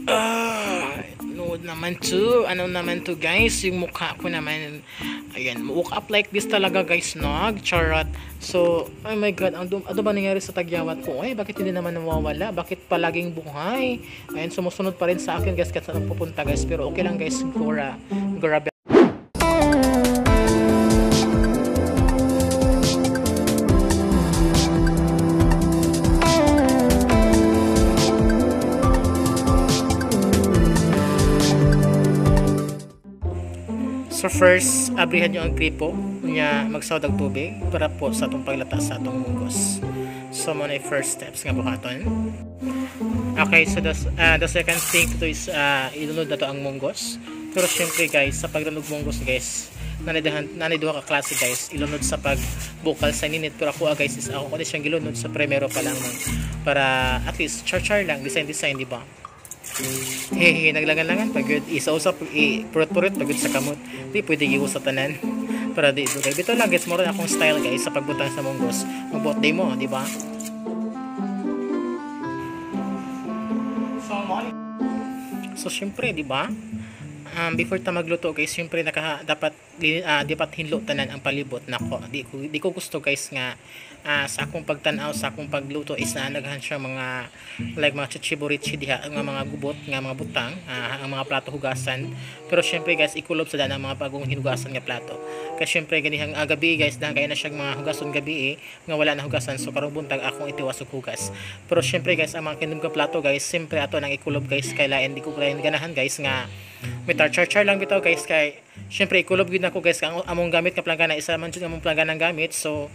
No naman to. Ano naman to guys? Yung mukha ko naman. Ayan, woke up like this talaga guys, nog. Charot. So, oh my god, ano ba nangyari sa tagyawat ko? Ay, bakit hindi naman nawawala? Bakit palaging buhay? Ayan, sumusunod pa rin sa akin guys kahit saan pupunta guys. Pero okay lang guys, grabe. So first, abrihan nyo ang gripo nya magsawd og tubig para po sa atong paglata sa atong munggos. So mo na first steps nga buhaton. Okay, so the second thing to do is ilunod na to ang munggos. Pero syempre guys, sa paglunod munggos guys, naniduha ka klase guys, ilunod sa pagbukal sa ninit. Pero ako guys, is ako ko siyang gilunod sa primero pa lang para at least char lang, design di ba? Hehe, naglangan-langan pag isa-usap purot-purot pag sa kamot. Di pwede giwo sa tanan para di dugay. Bito lang guys, mo rin akong style guys sa pagbutang sa munggos. Magbot day mo, di ba? So syempre, di ba? Before ta magluto guys, syempre dapat hinlo tanan ang palibot nako. Di ko gusto guys nga sa akong pagtan-aw sa akong pagluto is naanaghan siya mga like mga chichiburichi diha nga mga gubot nga mga butang ang mga plato hugasan. Pero syempre guys, ikulob sa ang mga bagong hinugasan nga plato. Kasi syempre ganihang gabi guys, dahil kaya na siya mga hugason gabi nga wala na hugasan, so karong buntag akong itiwas og hugas. Pero syempre guys, ang mga kinum nga plato guys, syempre ato nang ikulob guys kay lain di ko kaya ganahan guys nga may char lang bitaw guys kay syempre ikulob gid nako guys ang among gamit nga planggana isa man jud among plangganang gamit, so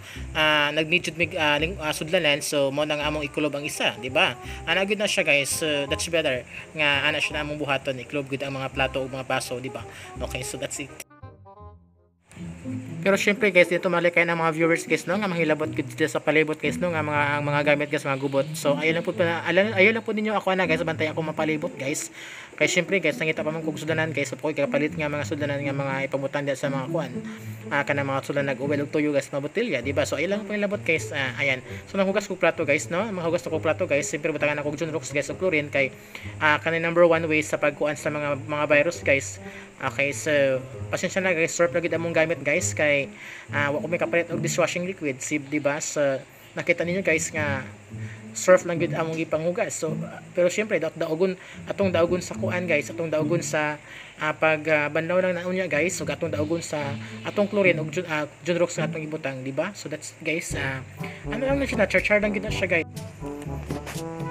nag-need jud mig sudlanan, so mo nang among ikulob ang isa, di ba? Ana gid na siya guys, that's better nga ana siya na among buhaton, ikulob gid ang mga plato ug mga baso, di ba? Okay, so that's it. Pero syempre guys, dito malikay ng mga viewers guys no nga manghilabot gid sa palibot guys no nga mga gamit guys, mga gubot. So ayun lang po ninyo ako na guys, bantay ako mapalibot guys. Kay syempre guys, nangita pa man kog sudanan guys, so ko kapalit nga mga sudanan nga mga ipamutan sa mga kuan. Kana mga sudanan nag-uwel og tuyo guys, mabotilya, di ba? So ayun lang po ilabot guys. Ayan. So nanghugas ko plato guys no, manghugas ko plato guys. Syempre butangan ako Junrox guys og chlorine kay kanay number 1 way sa pagkuan sa mga virus guys. Okay, so pasensya na guys, surf lagi among gamit guys kay wa ko may kapalit og dishwashing liquid, di ba? So nakita ninyo guys nga surf lang gid among gipanghugas. So pero syempre atong daogon sa kuan guys, atong daogon sa banlaw lang na unya guys, so atong daogon sa atong chlorine og Junrox nga atong ibutang, di ba? So that's guys, ano lang siya, char lang gid na siya guys.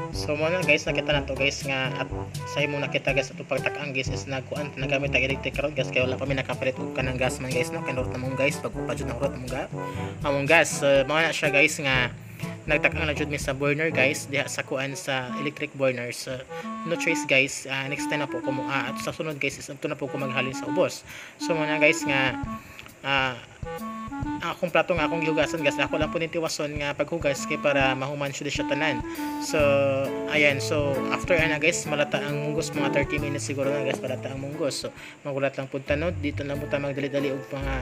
So mo na guys, nakita na to guys nga at sa imo nakita guys ato pagtak-ang guys is nagkuan nagamit ang electric rod guys kay wala pa mi nakapalit og kanang gas man guys no, kanurot namong guys pagpapadjud na urot among gas. Mo na siya guys nga nagtak-ang na jud mi sa burner guys diha sa kuan sa electric burner. So no choice guys, next time na po ko at sa sunod guys is ito na po ko maghalin sa ubos. So mo na guys nga akong plato nga akong gihugasan guys, ako lang po nitiwason nga paghugas kay para mahuman siya tanan. So ayan, so after guys malata ang munggos, mga 30 minutes siguro na guys malata ang munggos. So magulat lang pud tanod dito na mo ta magdali-dali og mga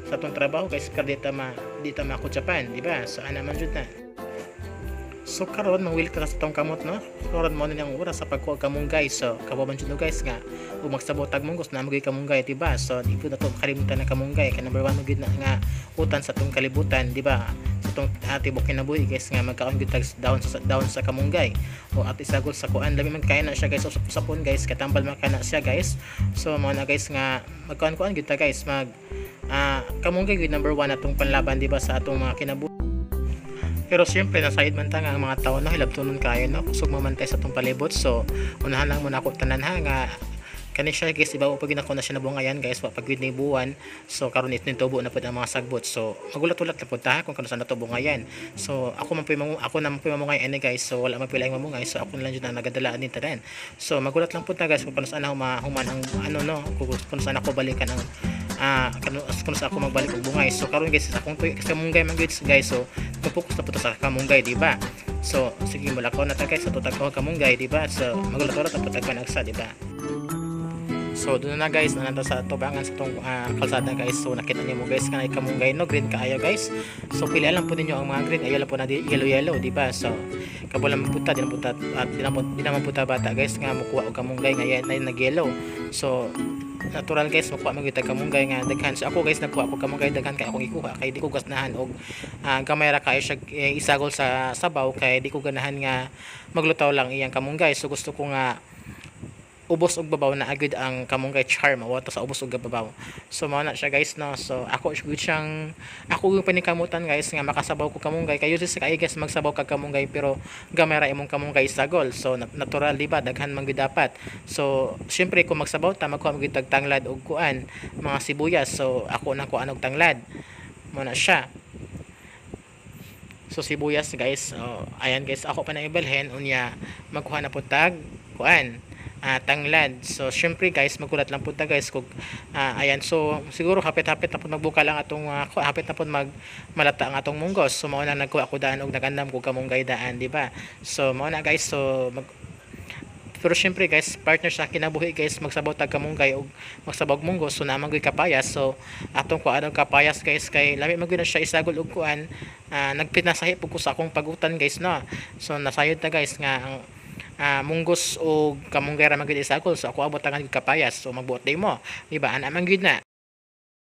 sa atong trabaho guys kay dita makutsapan, di ba? So ana man jud na. So karon mangwil ka sa tong kamot no. Karon mo na ang oras sa pagkuha kamunggay. So kababan jud no guys nga ug magsabotag munggos na magay kamunggay, di ba? So di pud nato kalimutan na kamunggay kay number 1 gid na nga utan sa tong kalibutan, di ba? Sa tong tibok kinabuhi guys nga magkaon gid down sa kamunggay. O at isagol sa kuan lami man kay na siya guys, usap-usapon guys katambal man kana siya guys. So mo na guys nga magkuan gid ta guys kamunggay gid number 1 atong panlaban, di ba, sa atong mga kinabuhi. Pero siyempre nasayid man ta nga ang mga tao no hilabtonon kayo no kusog mamantay sa tong palibot. So unahan lang muna ako tanan nga kani siya guys, ibaw pag ginako na siya nabungayan guys pag ni buwan. So karon it nitubo na pud ang mga sagbot. So magulat-ulat na pud ta kung kano saan nato bungayan. So ako na man mamungay ani guys, so wala man pila mamungay, so ako lang jud na nagadalaan din tanan. So magulat lang pud ta guys kung kano saan ako mahuman ang kung saan ako balikan ang kung saan ako magbalik og bungay. So karon guys sa akong kamunggay man guys, so focus na pud sa kamunggay, di ba? So sige mulakaw na ta guys sa tutag ko kamunggay, di ba? So magulat-ulat na pud tagpan agsa, di ba? So doon na guys, nanata sa tubangan sa tong kalsada guys. So nakita niyo mo guys kanay kamunggay no, green kaayo guys. So pilihan lang po ninyo ang mga green, ayaw lang po na yellow di ba? So kabulang puta di naman puta bata guys nga mukuha og kamunggay nga yan nag-yellow. So natural guys makuha man gyud kamunggay nga daghan. So ako guys nagkuha ako kamunggay daghan kay akong ikuha kay di ko gasnahan og gamay ra kay siya isagol sa sabaw kay di ko ganahan nga maglutaw lang iyang kamunggay. So gusto ko nga ubos og babaw na agud ang kamunggay charm wato sa ubos og babaw. So mao na siya guys no. So ako yung panikamutan guys nga makasabaw ko kamunggay kayo sa kay guys magsabaw kag kamunggay pero gamay ra imong kamunggay sagol. So natural di ba daghan man gyud dapat. So syempre kung magsabaw ta magkuha gyud tag tanglad og kuan mga sibuyas. So ako na kuan og tanglad. Mao na siya. So sibuyas guys. Ayan guys ako pa na ibalhin unya magkuha na pud tag kuan tanglad. So syempre guys magulat lang po ta guys kung ayan. So siguro hapit-hapit na po magbuka lang atong hapit na po malata ang atong munggos. So mao na nagkuha ko daan og nagandam ko kamunggay daan di ba? So mao na guys. So pero syempre guys partner sa kinabuhi guys magsabaw tag kamunggay og magsabaw munggos. So naman gyud kapayas. So atong kuan og kapayas guys kay lami man gyud na siya isagol og kuan nagpinasahi pud ko sa akong pagutan guys no. So nasayod ta guys nga ang munggos o kamunggay ra man gyud isagol. So ako abot tangan kapayas. So magbuot day mo di ba ana man gyud na.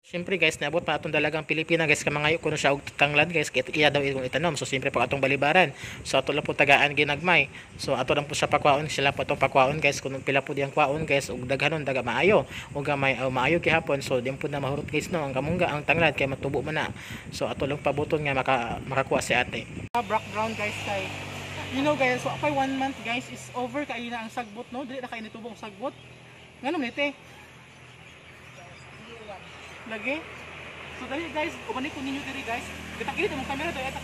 Siyempre guys naabot pa atong dalagang Pilipina guys kamangayo kuno siya og tanglad guys kay iya daw ikong itanom. So siyempre pag atong balibaran so ato lang po tagaan ginagmay. So ato lang po sa pakwaon sila po atong pakwaon guys kung pila po diyang kwaon guys og daghanon daga maayo og gamay maayo gihapon. So di po na mahurot guys no ang kamungga ang tanglad kay matubo man na. So ato lang pabuton nga makakuha si ate. Background guys kay you know guys so apay 1 month guys is over kay na ang sagbot no dili na kay nitubong sagbot ngano nite lagi. So dali guys ubani ko ninyo diri guys gitakilid ang camera to eta.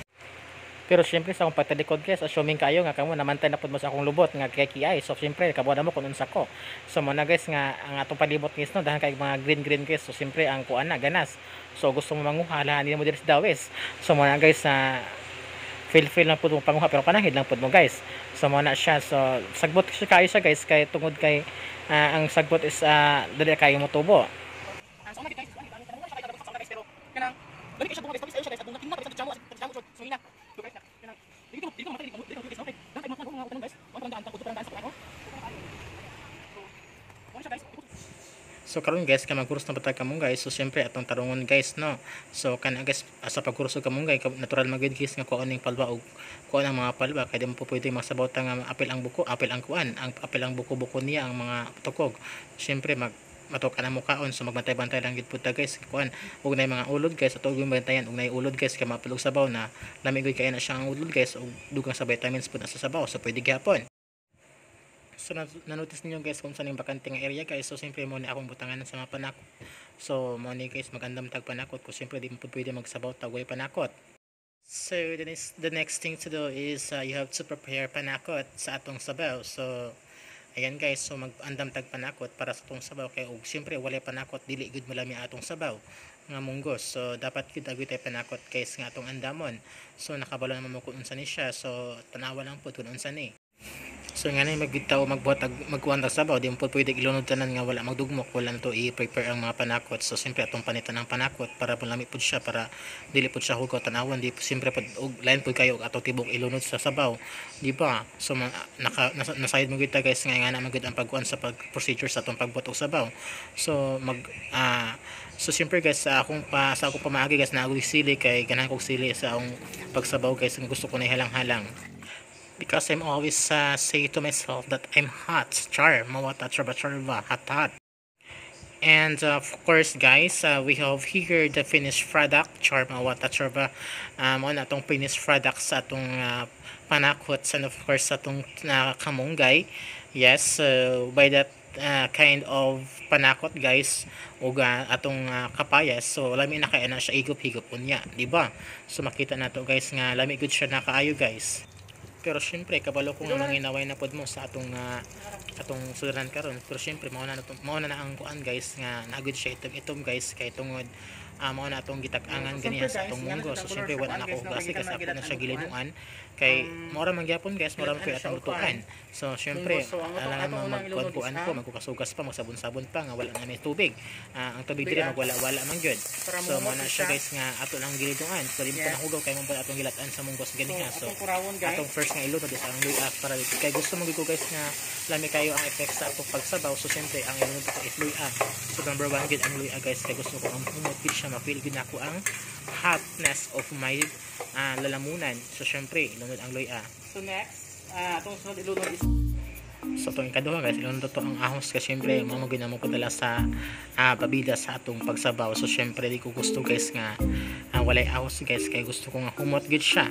Pero syempre sa akong pagtalikod guys assuming kayo nga kamo namantay na pud mo sa akong lubot nga kay kiay. So syempre kabuan mo kun unsa ko. So mo na guys nga ang atong palibot guys no dahan kay mga green guys. So syempre ang kuan na ganas. So gusto mo manguha lahan mo diri sa dawes. So mo na guys na feel lang po itong panguha pero panahid lang po mo guys. So mo na siya. So sagbot siya kayo siya guys kay tungod kay ang sagbot is dali kayo mo tubo. So na guys pero kanang dali kay siya bunga guys tapos ayo siya guys aduna tinna guys sa jamu so ina. So guys kanang dito matay dito guys okay. Dan kay mga tanong guys. Ang daan ta daan sa ano. So siya guys. So karon guys kay magkurus na patag kamunggay. So syempre atong tarungon guys no. So kana guys sa pagkurus og kamunggay natural magid guys nga kuan ning palba og kuan ang mga palba kay di mo po pwede masabaw ta nga apil ang buko, apil ang kuan, ang apil ang buko-buko niya ang mga tukog. Syempre matok na mukaon so magbantay-bantay lang gid pud ta guys kuan ug nay mga ulod guys ato gyud bantayan ug nay ulod guys kay mapilog sabaw na lamig gyud kay na siya ang ulod guys ug dugang sa vitamins pud na sa sabaw so pwede gyapon. So na-notice niyo guys kung saan yung bakante nga area guys. So siyempre mo ni akong butangan sa mga panakot. So mo ni guys magandam tag panakot ko siyempre di mo pwede magsabaw tag way panakot. So the next thing to do is you have to prepare panakot sa atong sabaw. So ayan guys, so mag-andam tag panakot para sa atong sabaw kay og siyempre walay panakot dili gud malami atong sabaw nga munggos. So dapat gid agud tay panakot guys nga atong andamon. So nakabalo naman mo kung unsa ni siya. So tanawa lang pud kung unsa ni. So nga na magbitaw magbuhat magkuhan tag sabaw di mo pwede ilunod tanan nga wala magdugmok wala na to i-prepare ang mga panakot. So siyempre atong panitan ng panakot para malami pud siya para dili pud siya hugaw tanawan di siyempre pud og lain pud kayo atong tibok ilunod sa sabaw di ba. So nasayod mo kita guys nga na magud ang pagkuhan sa procedure sa atong pagbuhat og sabaw. So so siyempre guys sa akong pamaagi guys na agud sili kay ganahan kog sili sa akong pagsabaw guys nga gusto ko na halang-halang. Because I'm always say to myself that I'm hot, char, mawata, charba, hot. And of course guys, we have here the finished product, char, mawata, charba. Ano atong finished product sa atong panakot and of course sa atong kamunggay. Yes, by that kind of panakot guys ug atong kapayas. So lami na kay ana siya igop-higop unya, di ba? So makita nato guys nga lami gud siya nakaayo guys. Pero syempre kabalo ko nga manginaway na pod mo sa atong sudaran karon. Pero syempre mao na ang kuan guys nga nagud siya itom guys kay tungod mao na atong gitag-angan ganiha sa atong munggo. So syempre wala na ako hugasin kasi ako na siya gilinuan kay mora man gyapon guys, mora man koy atong lutuan. So syempre alangan mo magkuan ko, magkukasugas pa, magsabon-sabon pa nga wala na may tubig. Ang tubig diri magwala-wala man gyud. So mao na siya guys nga ato lang gilinuan. So di mo na hugaw kay mo pa atong gilatan sa munggos ganiha. So atong first nga ilunod sa ang luya para kay gusto mo gyud guys nga lami kayo ang effect sa atong pagsabaw. So syempre ang ilunod ko is luya. So number 1 gid ang luya guys, kay gusto ko ang humot gid siya, mapil gid nako ang hotness of my lalamunan. So syempre ilunod ang luya. So next, itong sunod ilunod is So itong ikaduha guys, ilunod to ang ahos kasi syempre mamagin mo ko dala sa pabida sa atong pagsabaw. So syempre di ko gusto guys nga walay ahos guys, kay gusto ko nga humot gid siya.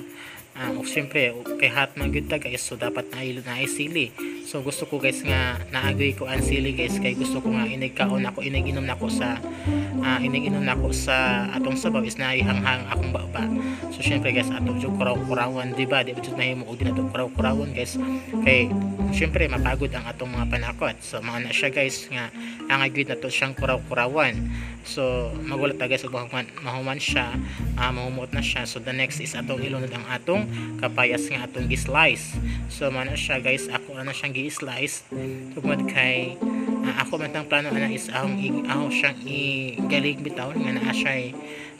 Syempre kay hot man gid ta guys, so dapat na sili. So gusto ko guys nga naagay ko ang sili guys, kay gusto ko nga inigkaon ako, iniginom nako sa atong sabaw is naihanghang akong baba. So syempre guys atong jud kuraw-kurawan, di ba? Di ba jud nahimo og din atong kuraw-kurawan guys. Kay syempre mapagod ang atong mga panakot. So mao na siya guys nga ang agid na to siyang kuraw-kurawan. So magulat ta guys ug mahuman siya, mahumot na siya. So the next is atong ilunod ang atong kapayas nga atong gi-slice. So mao na siya guys, ako na siyang gi-slice tungod kay ako man tang plano ana is ahong siyang igalig bitaw nga naa siya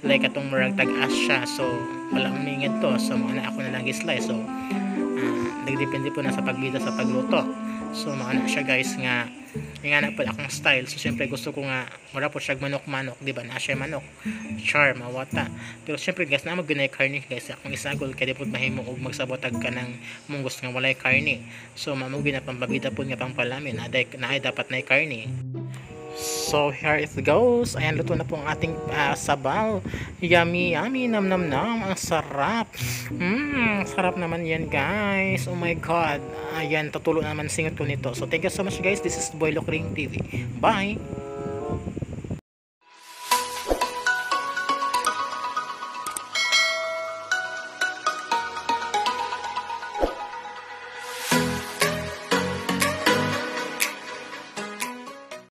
like atong murag tag-as siya. So wala man mingid to. So mao na ako na lang gi-slice. So nagdepende po na sa pagbida sa pagluto. So mao na siya guys nga na po akong style. So syempre gusto ko nga mura po siya manok-manok, di ba? Na siya manok, char, mawata. Pero syempre guys, na maggunay karne guys. Akong isagol kaya di po mahimo og magsabotag ka ng munggos nga walay karne. So mamugi na pambabida po nga pangpalamin na ay dapat na karne. So here it goes. Ayan, luto na po ang ating sabaw. Yummy, yummy, nam nam nam. Ang sarap. Sarap naman yan guys. Oh my god. Ayan, tutulo naman singot ko nito. So thank you so much guys. This is Boy Lokring TV. Bye.